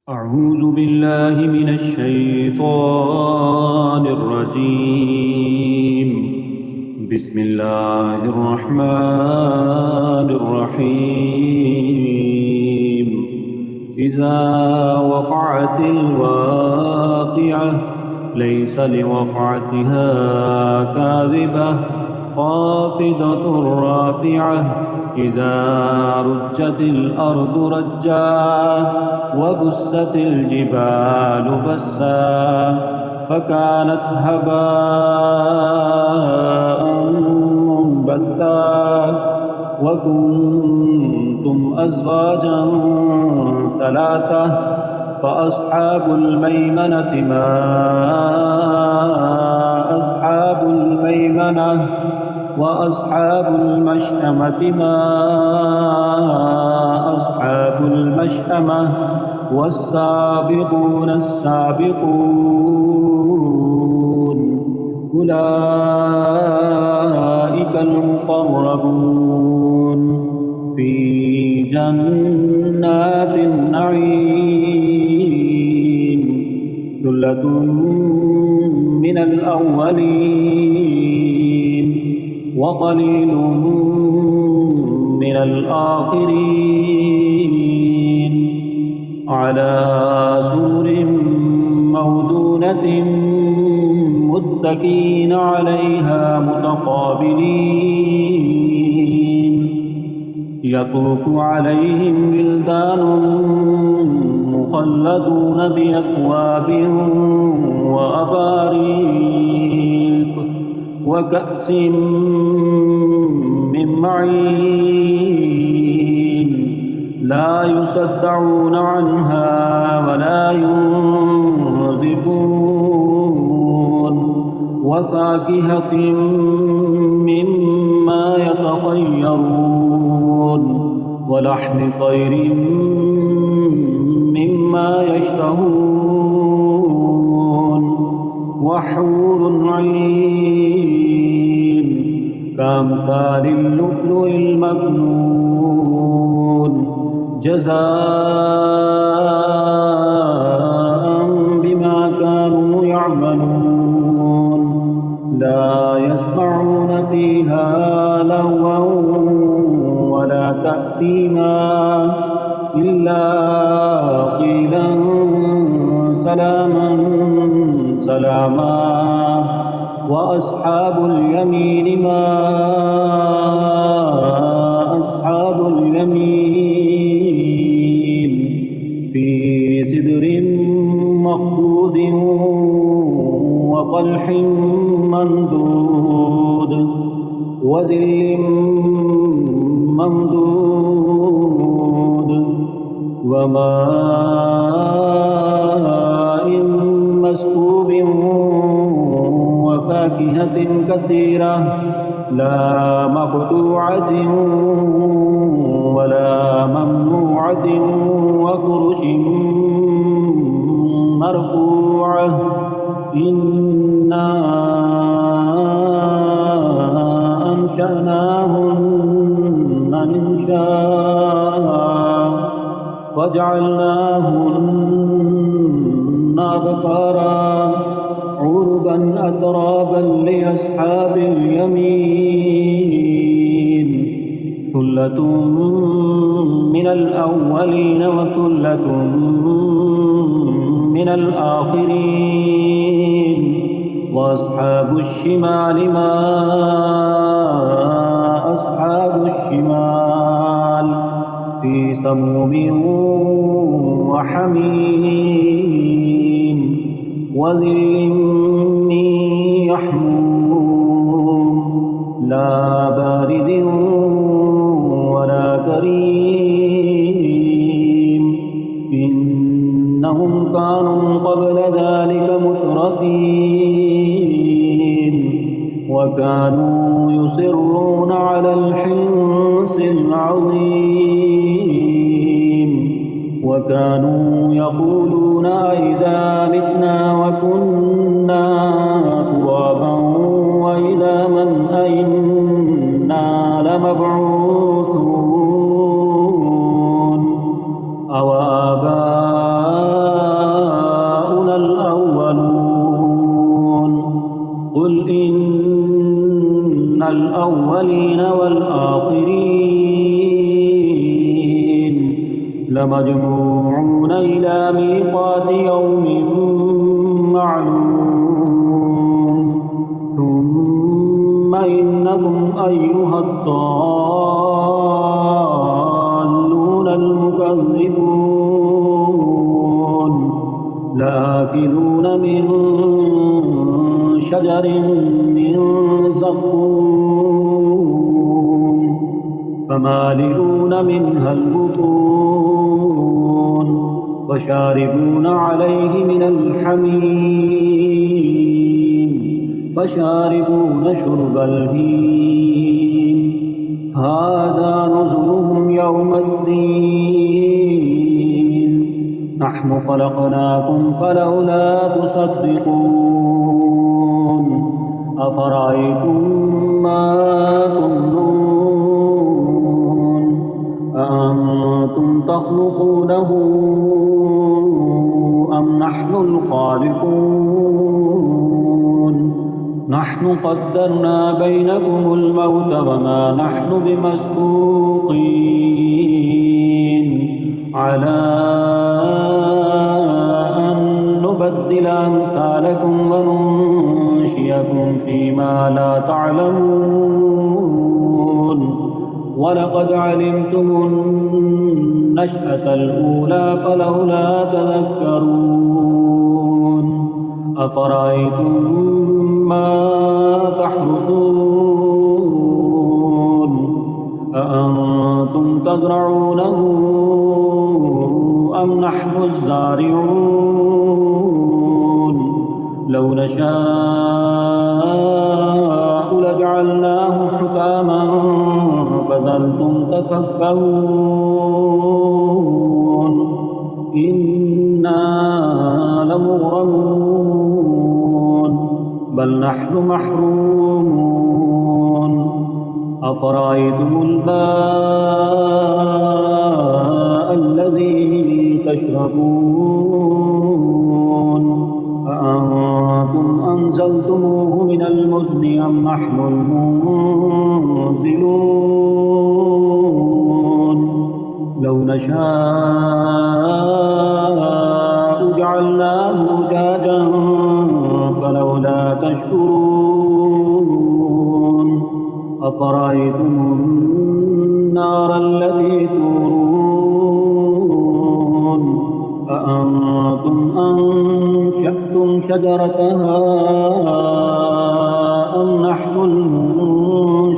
أعوذ بالله من الشيطان الرجيم. بسم الله الرحمن الرحيم. إذا وقعت الواقعة ليس لوقعتها كاذبة خافضة رافعة. إذا رجت الأرض رجا وبست الجبال بسا فكانت هباء منبثا وكنتم أزواجا ثلاثة فأصحاب الميمنة ما أصحاب الميمنة وأصحاب المشأمة ما أصحاب المشأمة والسابقون السابقون أولئك المقربون في جنات النعيم ثلة من الأولين وقليل من الآخرين على سرر موضونة متكئين عليها متقابلين يطوف عليهم ولدان مخلدون بأكواب وأباريق وكأس من معين لا يصدعون عنها ولا ينزفون وفاكهة مما يتخيرون ولحم طير مما يشتهون وحور عين كأمثال اللؤلؤ المكنون جزاء بما كانوا يعملون لا يسمعون فيها لغوا ولا تأثيما إلا قيلا سلاما سلاما وأصحاب اليمين ما أصحاب اليمين في سدر مخضود وطلح ممدود وظل ممدود وماء مسكوب وفاكهة كثيرة لا مقطوعة ولا ممنوعة وفرش مرفوعة إنا أنشأناهن إنشاء وجعلناهن أبكارا عربا أترابا لأصحاب اليمين ثلة من الأولين وثلة من الآخرين وأصحاب الشمال ما أصحاب الشمال في سموم وحميم وظل من يحموم لا بارد ولا كريم إنهم كانوا قبل ذلك مترفين وكانوا يصرون على الحنث العظيم وكانوا يقولون أئذا متنا وكنا ترابا وإذا من أئنا لمبعوثون أو آباؤنا الأولين والآخرين لمجموعون إلى ميقات يوم معلوم ثم إنكم أيها الضالون المكذبون لآكلون من شجر من زقوم فمالئون منها البطون وشاربون عليه من الحميم فشاربون شرب الهيم هذا نزلهم يوم الدين نحن خلقناكم فلولا تصدقون أفرأيتم ما تمنون أأنتم تخلقونه أم نحن الخالقون نحن قدرنا بينكم الموت وما نحن بمسبوقين على أن نبدل أمثالكم وننشئكم فيما لا تعلمون ولقد علمتم النشأة الأولى فلولا تذكرون أفرأيتم ما تحرثون أأنتم تزرعونه أم نحن الزارعون لو نشاء لجعلناه حكاما فظلتم تكفرون إنا لمغرمون بل نحن محرومون أفرأيتم الماء الذي تشربون أأنتم أنزلتموه من المزن أم نحن المنزلون لو نشاء جعلناه أجاجا فلولا تشكرون أفرأيتم النار التي تورون أأنتم أنشأتم شجرتها أم نحن المنشئون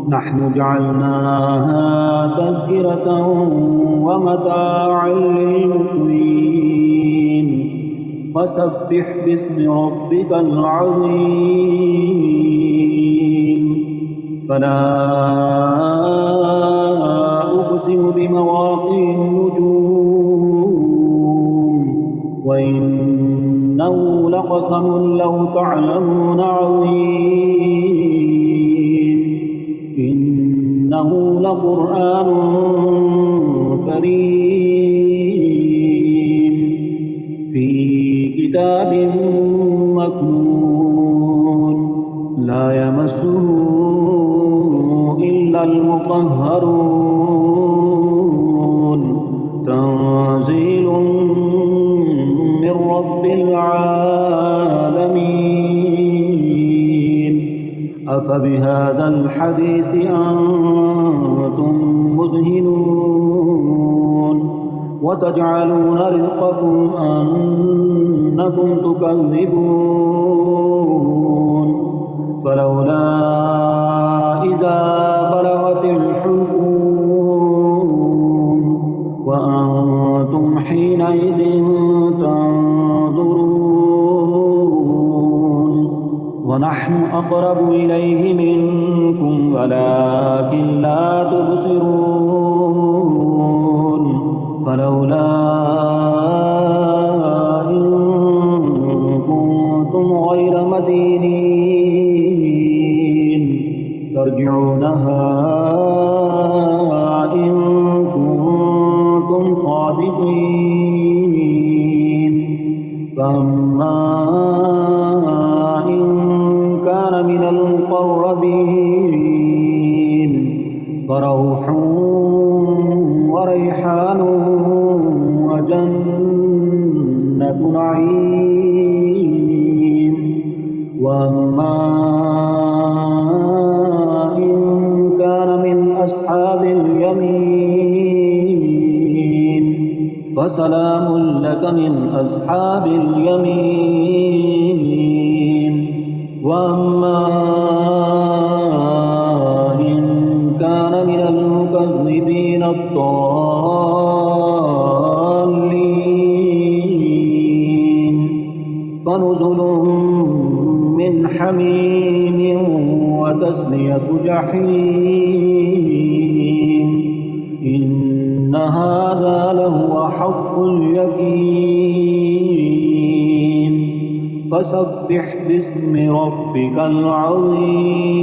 نحن جعلناها تذكرة ومتاعا للمقوين فسبح باسم ربك العظيم فلا أقسم بمواقع النجوم وإنه لقسم لو تعلمون عظيم إنه لقرآن كريم في كتاب مكنون لا يمسه إلا المطهرون تنزيل من رب العالمين أفبهذا الحديث أنتم مدهنون وتجعلون رزقكم أنكم تكذبون فلولا إذا بلغت الحلقوم وأنتم حينئذ تنظرون ونحن أقرب إليه منكم ولكن لا تبصرون فلولا إن كنتم غير مدينين ترجعونها إن كنتم صادقين فأما إن فسلام لك من أصحاب اليمين وأما إن كان من المكذبين الضالين فنزل من حميم وتسلية جحيم إن هذا لهو حق اليقين فسبح باسم ربك العظيم